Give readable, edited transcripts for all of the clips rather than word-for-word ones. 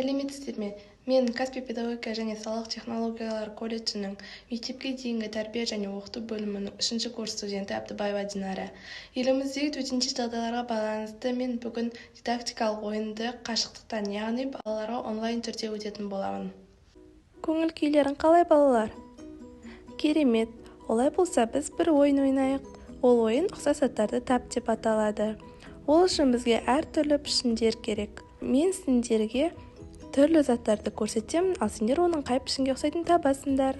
Сәлеметсіздер ме? Мен Каспий педагогика және салық технологиялары колледжінің мектепке дейінгі тәрбие және оқыту бөлімінің 3-ші курс студенті Әбдібаева Динара. Еліміздегі төтенше жағдайларға байланысты мен бүгін дидактикалық ойынды қашықтықтан, яғни балаларға онлайн түрде өтетін боламын. Көңіл күйлерің қалай, балалар? Керемет. Олай болса, біз бір ойын ойнайық. Ол ойын ұқсас заттарды тап деп аталады. Ол үшін бізге әртүрлі пішіндер керек. Мен сендерге түрлі заттарды көрсетемін, ал сендер оның қай пішінге ұқсайтынын табасыңдар.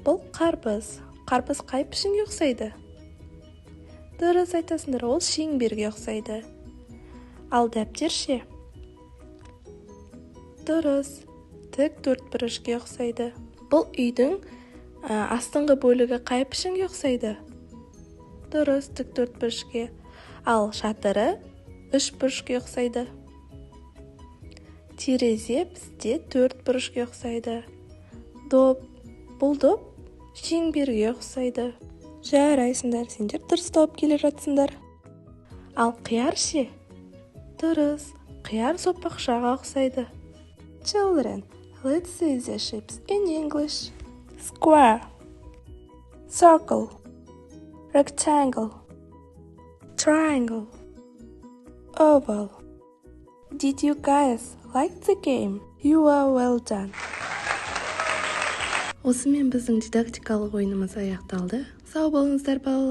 Бұл қарбыз. Қарбыз қай пішінге ұқсайды? Дұрыс айтасыңдар, ол шеңберге ұқсайды. Ал дәптер ше? Дұрыс, тік төртбұрышқа ұқсайды. Бұл үйдің астыңғы бөлігі қай пішінге ұқсайды? Дұрыс, тік төртбұрышқа. Ал шатыры үшбұрышқа ұқсайды. Терезе бізде төртбұрышқа ұқсайды. Бұл доп шеңберге ұқсайды. Жарайсыңдар, сендер дұрыс тауып келе жатсыңдар. Ал қияр ше? Дұрыс, қияр сопақшаға ұқсайды. Children, let's see the shapes in English. Square, circle, rectangle, triangle, oval. Did you guys like the game? You are well done. Осымен біздің дидактикалық ойынымыз аяқталды. Сау болыңыздар, балалар.